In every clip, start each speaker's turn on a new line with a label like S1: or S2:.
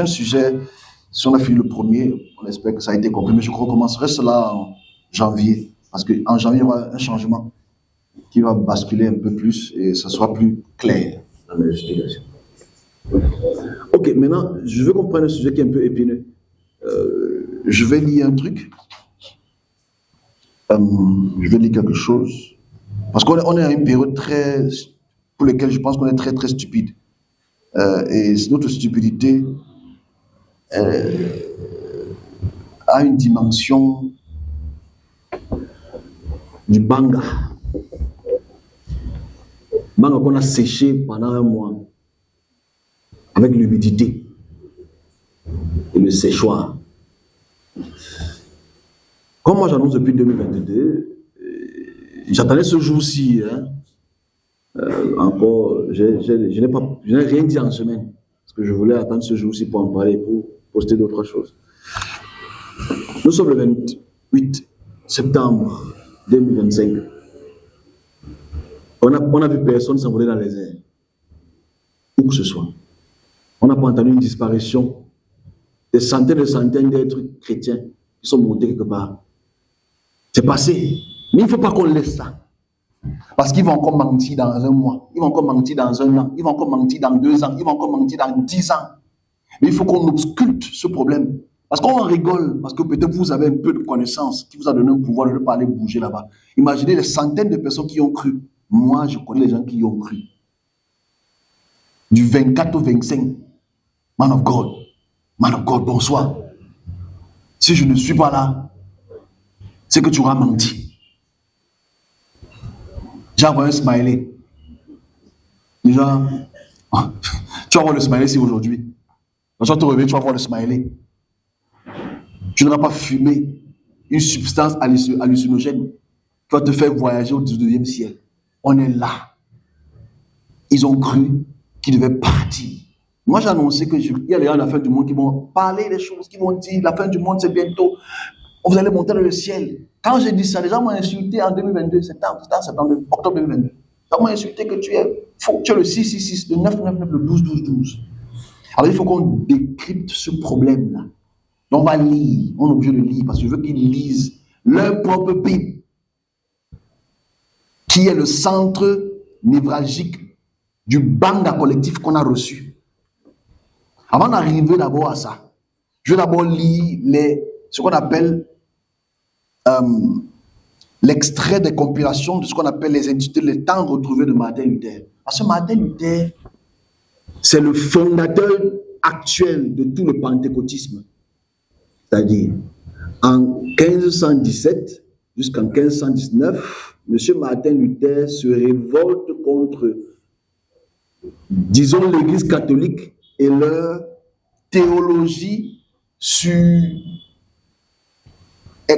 S1: Un sujet, si on a fini le premier, on espère que ça a été compris, mais je recommencerai cela en janvier, parce qu'en janvier, il y aura un changement qui va basculer un peu plus et ça sera plus clair dans mes explications. Ok, maintenant, je veux qu'on prenne un sujet qui est un peu épineux. Je vais lire un truc. Je vais lire quelque chose. Parce qu'on est à une période pour laquelle je pense qu'on est très, très stupide. Et notre stupidité a une dimension du banga. Banga qu'on a séché pendant un mois avec l'humidité et le séchoir. Comme moi j'annonce depuis 2022, j'attendais ce jour-ci. Encore, je n'ai rien dit en semaine. Parce que je voulais attendre ce jour-ci pour en parler, pour poster d'autres choses. Nous sommes le 28 septembre 2025. On a vu personne s'envoler dans les airs. Où que ce soit. On n'a pas entendu une disparition des centaines d'êtres chrétiens qui sont montés quelque part. C'est passé. Mais il ne faut pas qu'on laisse ça. Parce qu'ils vont encore mentir dans un mois, ils vont encore mentir dans un an, ils vont encore mentir dans 2 ans, ils vont encore mentir dans 10 ans. Mais il faut qu'on ausculte ce problème. Parce qu'on en rigole, parce que peut-être vous avez un peu de connaissance qui vous a donné un pouvoir de ne pas aller bouger là-bas. Imaginez les centaines de personnes qui ont cru. Moi, je connais les gens qui y ont cru. Du 24 au 25, man of God, bonsoir. Si je ne suis pas là, c'est que tu auras menti. J'ai envoyé un smiley. Déjà, tu vas voir le smiley, c'est aujourd'hui. Quand tu vas te réveiller, tu vas voir le smiley. Tu n'auras pas fumé une substance hallucinogène qui va te faire voyager au 19e ciel. On est là. Ils ont cru qu'ils devaient partir. Moi, j'ai annoncé qu'il y a les gens de la fin du monde qui vont parler des choses, qui vont dire la fin du monde, c'est bientôt. Vous allez monter dans le ciel. Quand j'ai dit ça, les gens m'ont insulté en 2022, octobre 2022. Les gens m'ont insulté que tu es faux, tu es le 666, le 999, le 1212. Alors il faut qu'on décrypte ce problème-là. On va lire, on est obligé de lire, parce que je veux qu'ils lisent leur propre Bible, qui est le centre névralgique du banga collectif qu'on a reçu. Avant d'arriver d'abord à ça, je vais d'abord lire ce qu'on appelle l'extrait des compilations de ce qu'on appelle les intitulés Les temps retrouvés de Martin Luther. Parce que Martin Luther, c'est le fondateur actuel de tout le pentecôtisme. C'est-à-dire, en 1517 jusqu'en 1519, M. Martin Luther se révolte contre, disons, l'Église catholique et leur théologie sur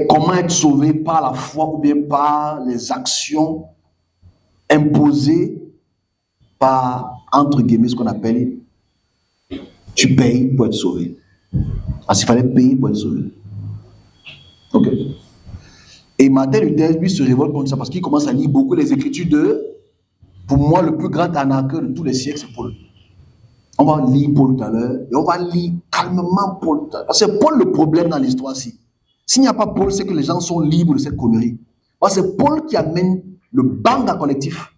S1: comment être sauvé par la foi ou bien par les actions imposées par, entre guillemets, ce qu'on appelle tu payes pour être sauvé. Parce qu'il fallait payer pour être sauvé. Ok. Et Martin Luther, lui, se révolte contre ça parce qu'il commence à lire beaucoup les écritures pour moi, le plus grand arnaqueur de tous les siècles, c'est Paul. On va lire Paul tout à l'heure et on va lire calmement Paul tout à l'heure. Parce que c'est Paul le problème dans l'histoire-ci. S'il n'y a pas Paul, c'est que les gens sont libres de cette connerie. Parce que c'est Paul qui amène le banga collectif.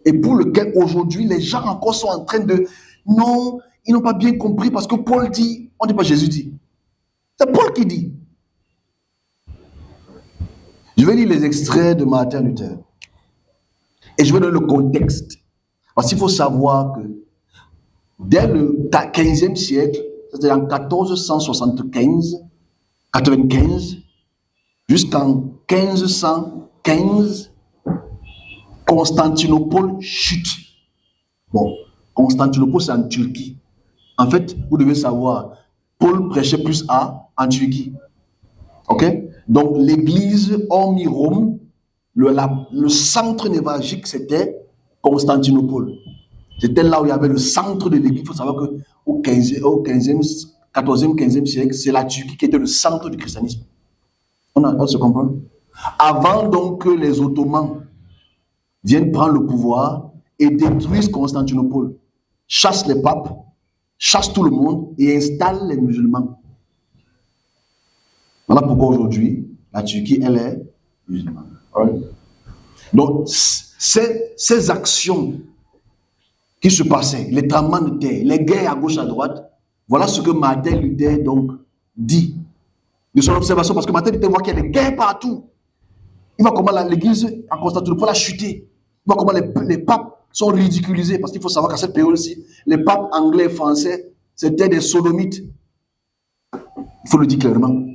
S1: Et pour lequel aujourd'hui, les gens encore sont en train de... Non, ils n'ont pas bien compris parce que Paul dit, on ne dit pas Jésus dit. C'est Paul qui dit. Je vais lire les extraits de Martin Luther. Et je vais donner le contexte. Parce qu'il faut savoir que dès le 15e siècle, c'est-à-dire en 1475, jusqu'en 1515, Constantinople chute. Bon, Constantinople, c'est en Turquie. En fait, vous devez savoir, Paul prêchait plus en Turquie. Ok? Donc, l'église, hormis Rome, le centre névralgique, c'était Constantinople. C'était là où il y avait le centre de l'église. Il faut savoir qu'au 14e, 15e siècle, c'est la Turquie qui était le centre du christianisme. On se comprend? Avant donc que les Ottomans viennent prendre le pouvoir et détruisent Constantinople, chassent les papes chasse tout le monde et installe les musulmans. Voilà pourquoi aujourd'hui, la Turquie, elle est musulmane. Donc, ces actions qui se passaient, les tremblements de terre, les guerres à gauche, à droite, voilà ce que Martin Luther donc dit de son observation, parce que Martin Luther voit qu'il y a des guerres partout. Il voit comment l'église à Constantinople a chuté. Il voit comment les papes sont ridiculisés, parce qu'il faut savoir qu'à cette période-ci, les papes anglais et français, c'était des sodomites. Il faut le dire clairement.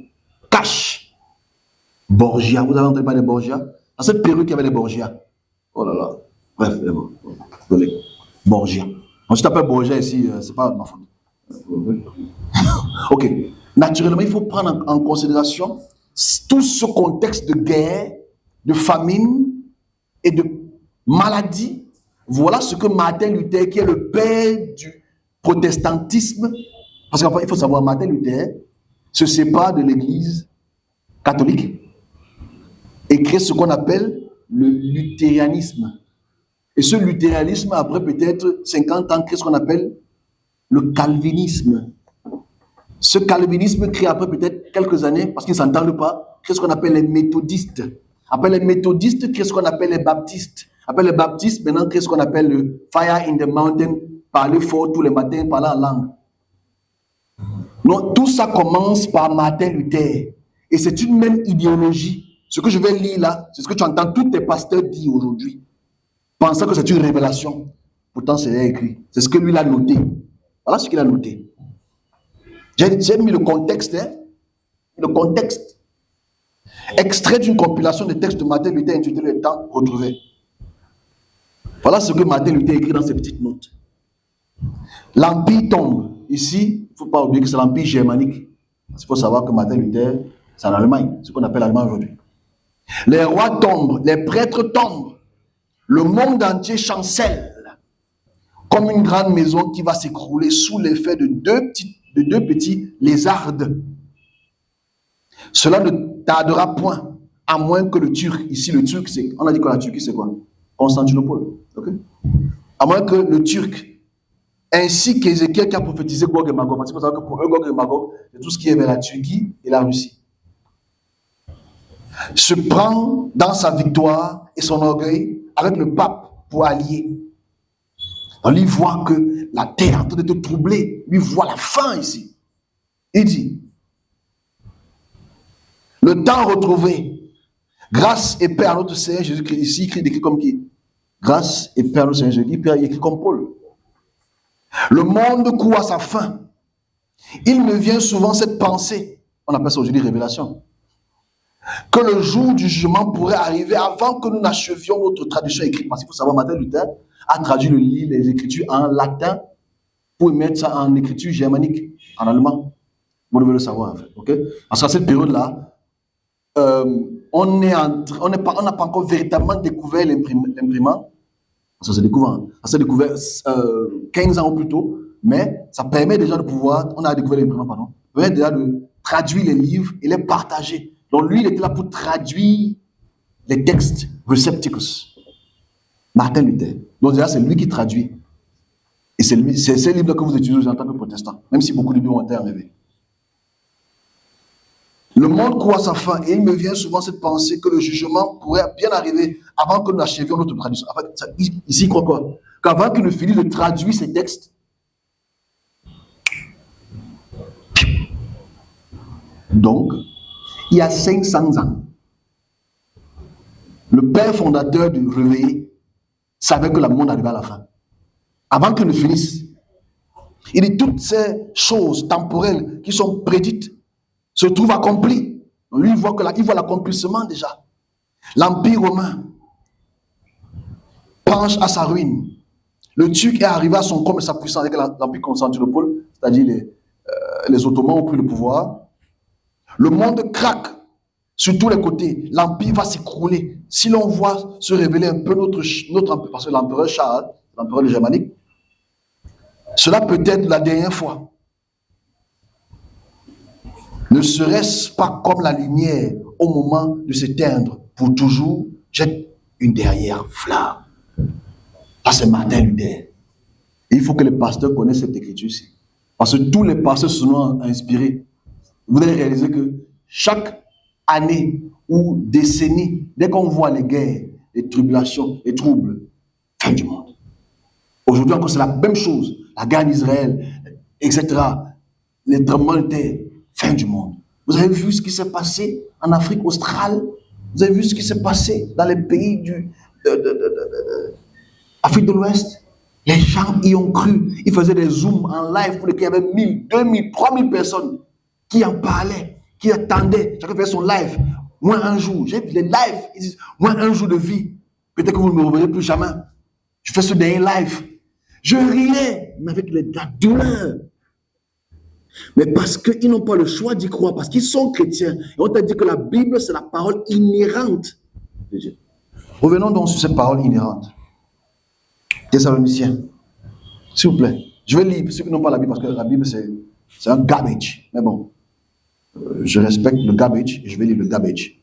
S1: Cash. Borgia, vous avez entendu parler de Borgia? Dans cette période, il y avait les Borgia. Oh là là. Bref, c'est bon. Borgia. Donc, si tu t'appelles Borgia ici, c'est pas ma faute. Ok. Naturellement, il faut prendre en considération tout ce contexte de guerre, de famine et de maladie. Voilà ce que Martin Luther, qui est le père du protestantisme, parce qu'il faut savoir, Martin Luther se sépare de l'église catholique et crée ce qu'on appelle le luthéranisme. Et ce luthéranisme, après peut-être 50 ans, crée ce qu'on appelle le calvinisme. Ce calvinisme crée après peut-être quelques années, parce qu'ils ne s'entendent pas, crée ce qu'on appelle les méthodistes. Après les méthodistes, crée ce qu'on appelle les baptistes. Après les baptistes, maintenant crée ce qu'on appelle le fire in the mountain, parler fort tous les matins, parler en langue. Donc tout ça commence par Martin Luther. Et c'est une même idéologie. Ce que je vais lire là, c'est ce que tu entends tous tes pasteurs dire aujourd'hui, pensant que c'est une révélation. Pourtant, c'est écrit. C'est ce que lui a noté. Voilà ce qu'il a noté. J'ai mis le contexte, hein? Le contexte. Extrait d'une compilation de textes de Martin Luther intitulé Le temps retrouvé. Voilà ce que Martin Luther écrit dans ses petites notes. L'empire tombe. Ici, il ne faut pas oublier que c'est l'empire germanique. Il faut savoir que Martin Luther, c'est en Allemagne, ce qu'on appelle l'Allemagne aujourd'hui. Les rois tombent, les prêtres tombent. Le monde entier chancelle comme une grande maison qui va s'écrouler sous l'effet de deux petits lézardes. Cela ne tardera point, à moins que le Turc, ici le Turc, on a dit que la Turquie c'est quoi? Constantinople. Okay? À moins que le Turc, ainsi qu'Ézéchiel qui a prophétisé Gog et Magog, parce qu'il faut savoir que pour eux, Gog et Magog, c'est tout ce qui est vers la Turquie et la Russie, se prend dans sa victoire et son orgueil avec le pape pour allier. Donc, lui voit que la terre est en train de te troubler. Lui voit la fin ici. Il dit, le temps retrouvé, grâce et paix à notre Seigneur Jésus-Christ. Ici, il écrit comme qui? Grâce et paix à notre Seigneur Jésus-Christ. Puis il écrit comme Paul. Le monde court à sa fin. Il me vient souvent cette pensée, on appelle ça aujourd'hui révélation, que le jour du jugement pourrait arriver avant que nous n'achevions notre traduction écrite. Parce qu'il faut savoir, Martin Luther a traduit les Écritures en latin pour mettre ça en écriture germanique, en allemand. Vous devez le savoir, en fait. Okay? Parce qu'à cette période-là, on n'a pas encore véritablement découvert l'imprimant. Ça s'est découvert 15 ans plus tôt, mais ça permet déjà de pouvoir, on a découvert l'imprimant, pardon, ça permet déjà de traduire les livres et les partager. Donc lui, il était là pour traduire les textes recepticus. Martin Luther. Donc déjà, c'est lui qui traduit. Et c'est ces livres que vous utilisez en tant que protestant, même si beaucoup de livres ont été enlevés. Le monde court à sa fin et il me vient souvent cette pensée que le jugement pourrait bien arriver avant que nous achevions notre traduction. En fait, ici, il croit quoi? Qu'avant qu'il ne finisse de traduire ces textes, donc, il y a 500 ans, le père fondateur du réveil savait que le monde arrivait à la fin. Avant qu'il ne finisse, il dit toutes ces choses temporelles qui sont prédites se trouvent accomplies. Lui, il voit l'accomplissement déjà. L'Empire romain penche à sa ruine. Le Turc est arrivé à son comble et sa puissance avec l'Empire Constantinople, c'est-à-dire les Ottomans ont pris le pouvoir. Le monde craque sur tous les côtés. L'Empire va s'écrouler. Si l'on voit se révéler un peu notre empire, parce que l'empereur Charles, l'empereur de Germanique, cela peut être la dernière fois. Ne serait-ce pas comme la lumière au moment de s'éteindre pour toujours, jette une dernière flamme. Là, c'est Martin Luther. Et il faut que les pasteurs connaissent cette écriture-ci. Parce que tous les pasteurs se sont inspirés. Vous allez réaliser que chaque année ou décennie, dès qu'on voit les guerres, les tribulations, les troubles, fin du monde. Aujourd'hui encore, c'est la même chose. La guerre en Israël, etc. Les tremblements de terre, fin du monde. Vous avez vu ce qui s'est passé en Afrique australe? Vous avez vu ce qui s'est passé dans les pays Afrique de l'Ouest? Les gens y ont cru. Ils faisaient des zooms en live pour lesquels il y avait 1000, 2000, 3000 personnes qui en parlaient, qui attendaient. Chacun faisait son live. Moins un jour. J'ai vu les lives. Ils disent, moins un jour de vie. Peut-être que vous ne me reverrez plus jamais. Je fais ce dernier live. Je riais, mais avec la douleur. Mais parce qu'ils n'ont pas le choix d'y croire, parce qu'ils sont chrétiens. Et on t'a dit que la Bible, c'est la parole inhérente de Dieu. Revenons donc sur cette parole inhérente. Thessaloniciens. S'il vous plaît. Je vais lire ceux qui n'ont pas la Bible, parce que la Bible, c'est un garbage. Mais bon, je respecte le garbage et je vais lire le garbage.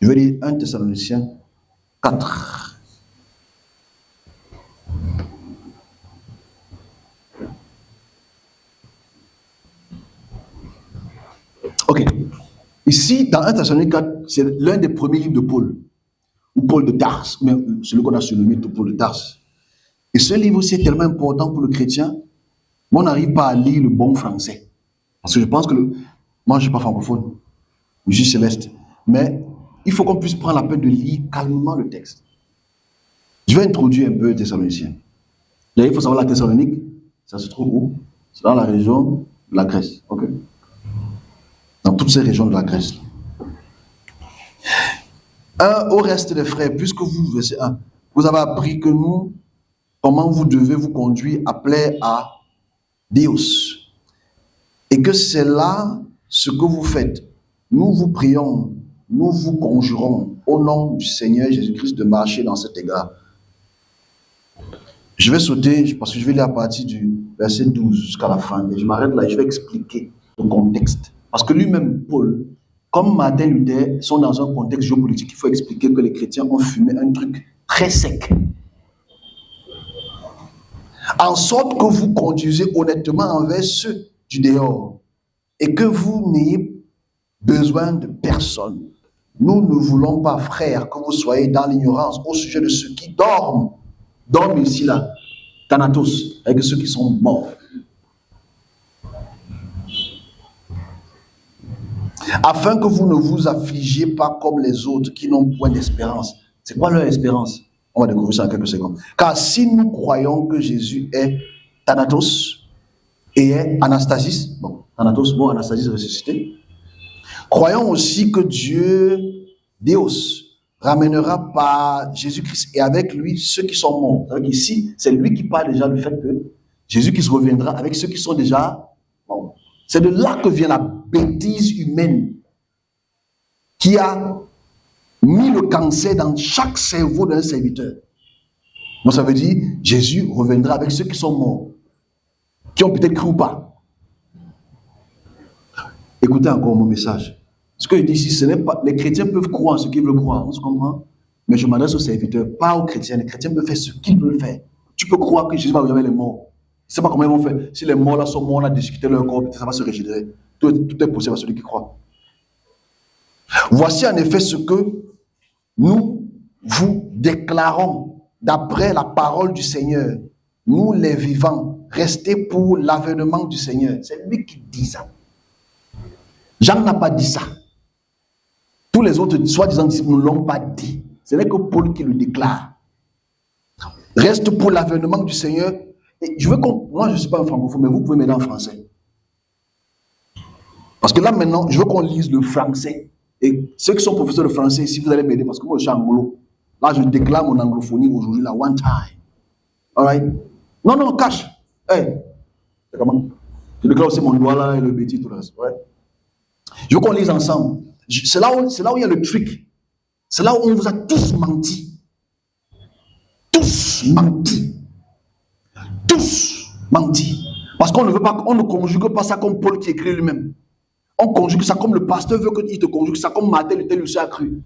S1: Je vais lire 1 Thessaloniciens 4. Ok. Ici, dans 1 Thessaloniciens 4, c'est l'un des premiers livres de Paul, ou Paul de Tarse, mais celui qu'on a surnommé de Paul de Tarse. Et ce livre aussi est tellement important pour le chrétien, mais on n'arrive pas à lire le bon français. Parce que je pense que moi, je ne suis pas francophone, je suis céleste. Mais il faut qu'on puisse prendre la peine de lire calmement le texte. Je vais introduire un peu Thessaloniciens. Là, il faut savoir la Thessalonique, ça se trouve où? C'est dans la région de la Grèce. Ok. Dans toutes ces régions de la Grèce. Au reste des frères, puisque vous, verset 1, vous avez appris que nous, comment vous devez vous conduire à plaire à Dieu. Et que c'est là ce que vous faites. Nous vous prions, nous vous conjurons au nom du Seigneur Jésus-Christ de marcher dans cet égard. Je vais sauter, parce que je vais lire à partir du verset 12 jusqu'à la fin. Et je m'arrête là et je vais expliquer le contexte. Parce que lui-même, Paul, comme Martin Luther, sont dans un contexte géopolitique. Il faut expliquer que les chrétiens ont fumé un truc très sec. En sorte que vous conduisez honnêtement envers ceux du dehors et que vous n'ayez besoin de personne. Nous ne voulons pas, frères, que vous soyez dans l'ignorance au sujet de ceux qui dorment. Dorment ici, là, Thanatos, avec ceux qui sont morts. Afin que vous ne vous affligiez pas comme les autres qui n'ont point d'espérance. C'est quoi leur espérance? On va découvrir ça en quelques secondes. Car si nous croyons que Jésus est Thanatos et est Anastasis, bon, Thanatos mort, Anastasis ressuscité, croyons aussi que Dieu, Dios, ramènera par Jésus-Christ et avec lui ceux qui sont morts. Donc ici, c'est lui qui parle déjà du fait que Jésus-Christ reviendra avec ceux qui sont déjà morts. C'est de là que vient la bêtise humaine qui a mis le cancer dans chaque cerveau d'un serviteur. Donc ça veut dire Jésus reviendra avec ceux qui sont morts, qui ont peut-être cru ou pas. Écoutez encore mon message. Ce que je dis ici, ce n'est pas. Les chrétiens peuvent croire ce qu'ils veulent croire, on se comprend? Mais je m'adresse aux serviteurs, pas aux chrétiens. Les chrétiens peuvent faire ce qu'ils veulent faire. Tu peux croire que Jésus va revenir avec les morts. Je ne sais pas comment ils vont faire. Si les morts là sont morts, on a discuté leur corps, peut-être ça va se régénérer. Tout est possible à celui qui croit. Voici en effet ce que nous vous déclarons d'après la parole du Seigneur. Nous les vivants, restez pour l'avènement du Seigneur. C'est lui qui dit ça. Jean n'a pas dit ça. Tous les autres soi-disant disciples ne l'ont pas dit. Ce n'est que Paul qui le déclare. Reste pour l'avènement du Seigneur. Et je veux moi je ne suis pas un francophone, mais vous pouvez m'aider en français. Parce que là maintenant, je veux qu'on lise le français. Et ceux qui sont professeurs de français, si vous allez m'aider, parce que moi je suis anglo. Là je déclare mon anglophonie aujourd'hui, là, one time. Alright? Non, cache. Hey. C'est comment? Je déclare aussi mon doigt là et le bêtis, tout le reste. Ouais. Je veux qu'on lise ensemble. C'est là où il y a le trick. C'est là où on vous a tous menti. Tous menti. Tous menti. Parce qu'on ne veut pas, on ne conjugue pas ça comme Paul qui écrit lui-même. On conjugue ça comme le pasteur veut qu'il te conjugue ça, comme Martin Luther lui a cru.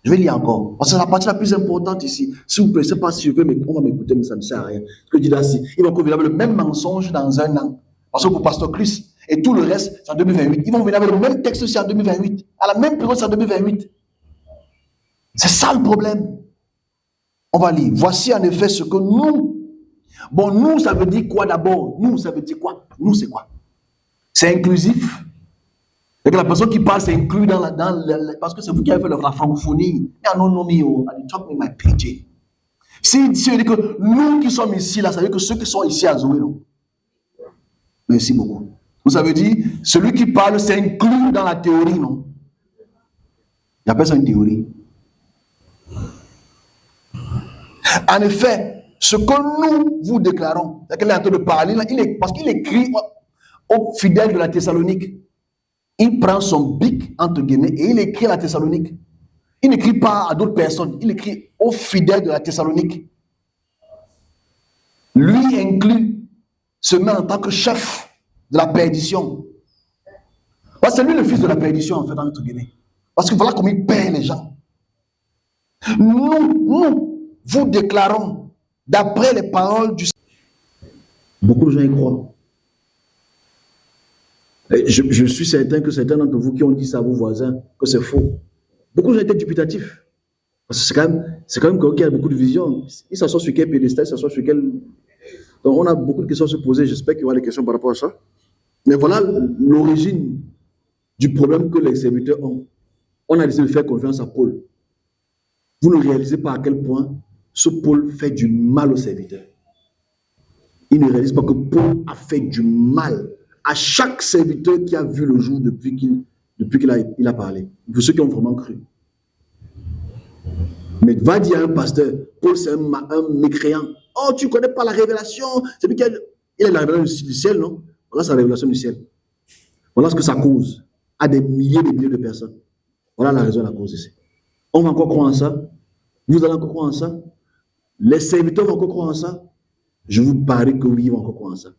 S1: Je vais lire encore. Parce que c'est la partie la plus importante ici. S'il vous plaît, je ne sais pas si je veux, mais on va m'écouter, mais ça ne sert à rien. Ce que je dis là, il va convenir le même mensonge dans un an. Parce que pour Pasteur Chris et tout le reste, c'est en 2028. Ils vont venir avec le même texte aussi en 2028. À la même période, c'est en 2028. C'est ça le problème. On va lire. Voici en effet ce que nous. Bon, nous, ça veut dire quoi d'abord? Nous, ça veut dire quoi? Nous, c'est quoi? C'est inclusif. Et que la personne qui parle, c'est inclus dans parce que c'est vous qui avez fait la francophonie. Non, non, non, talk me my PJ. Si on dit que nous qui sommes ici, là, ça veut dire que ceux qui sont ici à Zoé, non? Merci beaucoup. Vous savez dire, celui qui parle, c'est inclus dans la théorie, non? Il appelle ça une théorie. En effet, ce que nous vous déclarons, c'est qu'il est en train de parler, là, parce qu'il écrit aux fidèles de la Thessalonique. Il prend son bic, entre guillemets, et il écrit à la Thessalonique. Il n'écrit pas à d'autres personnes, il écrit aux fidèles de la Thessalonique. Lui inclut, se met en tant que chef de la perdition. Parce que c'est lui le fils de la perdition, en fait, entre guillemets. Parce que voilà comment il perd les gens. Nous, vous déclarons, d'après les paroles du Seigneur. Beaucoup de gens y croient. Je suis certain que certains d'entre vous qui ont dit ça à vos voisins, que c'est faux. Beaucoup de gens étaient dubitatifs. Parce que c'est quand même quelqu'un qui a beaucoup de vision. Il s'assoit sur quel pédestal, il s'assoit sur quel... Donc on a beaucoup de questions à se poser. J'espère qu'il y aura des questions par rapport à ça. Mais voilà l'origine du problème que les serviteurs ont. On a décidé de faire confiance à Paul. Vous ne réalisez pas à quel point ce Paul fait du mal aux serviteurs. Il ne réalise pas que Paul a fait du mal à chaque serviteur qui a vu le jour depuis qu'il a parlé. Pour ceux qui ont vraiment cru. Mais va dire à un pasteur, Paul c'est un mécréant. Oh, tu ne connais pas la révélation. C'est lui qui a la révélation du ciel, non? Voilà sa révélation du ciel. Voilà ce que ça cause à des milliers et des milliers de personnes. Voilà la raison de la cause ici. On va encore croire en ça. Vous allez encore croire en ça. Les serviteurs vont encore croire en ça. Je vous parie que oui, ils vont encore croire en ça.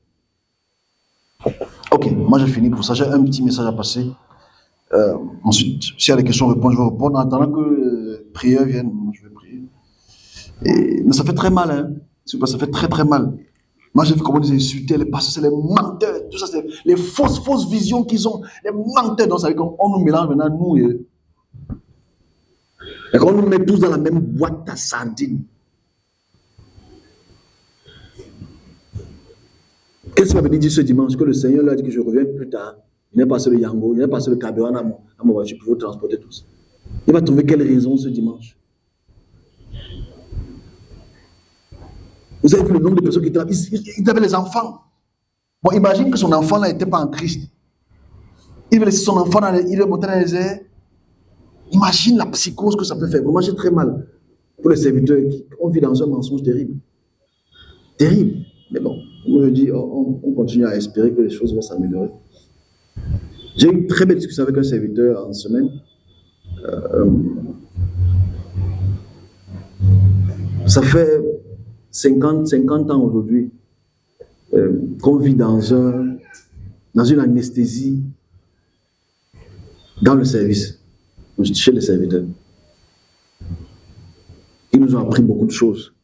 S1: Ok, moi j'ai fini pour ça. J'ai un petit message à passer. Ensuite, s'il y a des questions, je vais répondre. En attendant que prière vienne, je vais prier. Mais ça fait très mal, hein. Ça fait très très mal. Moi j'ai vu comment ils insultaient les pasteurs, c'est les menteurs. Tout ça, c'est les fausses visions qu'ils ont. Les menteurs. Donc ça veut dire qu'on nous mélange maintenant, nous. Et qu'on nous met tous dans la même boîte à sardines. Qu'est-ce qu'il m'avait dit ce dimanche? Que le Seigneur lui a dit que je reviens plus tard. Il n'est pas passé le Yango, il n'est pas passé le carburant à ma voiture pour vous transporter tous. Il va trouver quelle raison ce dimanche? Vous avez vu le nombre de personnes qui travaillent. Ils avaient les enfants. Bon, imagine que son enfant là n'était pas en Christ. Il veut laisser son enfant, il veut monter dans les airs. Imagine la psychose que ça peut faire. Vraiment, j'ai très mal pour les serviteurs qui ont vécu dans un mensonge terrible. Terrible. Mais bon, on me dit, on continue à espérer que les choses vont s'améliorer. J'ai eu une très belle discussion avec un serviteur en semaine. Ça fait 50 ans aujourd'hui qu'on vit dans une anesthésie dans le service, chez les serviteurs. Ils nous ont appris beaucoup de choses.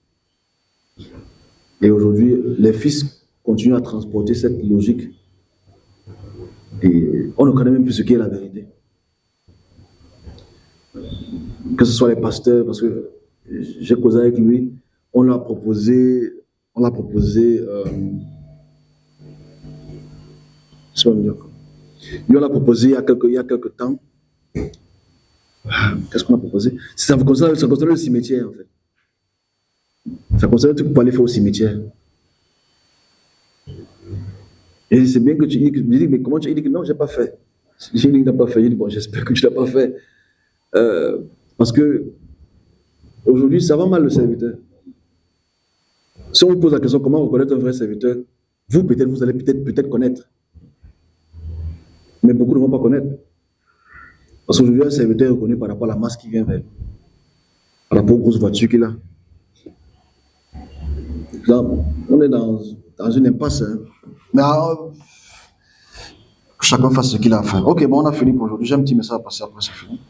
S1: Et aujourd'hui, les fils continuent à transporter cette logique. Et on ne connaît même plus ce qu'est la vérité. Que ce soit les pasteurs, parce que j'ai causé avec lui, on l'a proposé, je sais pas dire quoi. Lui, on l'a proposé il y a quelques temps. Qu'est-ce qu'on a proposé? Ça concerne le cimetière, en fait. Ça concerne le truc pour aller faire au cimetière. Et c'est bien que tu dis, mais comment tu dis que non, je n'ai pas fait. J'ai dit que tu n'as pas fait. Je dis, bon, j'espère que tu ne l'as pas fait. Parce que aujourd'hui, ça va mal le serviteur. Si on vous pose la question, comment reconnaître un vrai serviteur, vous allez peut-être connaître. Mais beaucoup ne vont pas connaître. Parce qu'aujourd'hui, un serviteur est reconnu par rapport à la masse qui vient vers lui. Par rapport aux grosses voitures qu'il a. Là, on est dans une impasse. Hein. Mais que chacun fasse ce qu'il a à faire. Ok, bon, on a fini pour aujourd'hui. J'ai un petit message à passer après, c'est fini.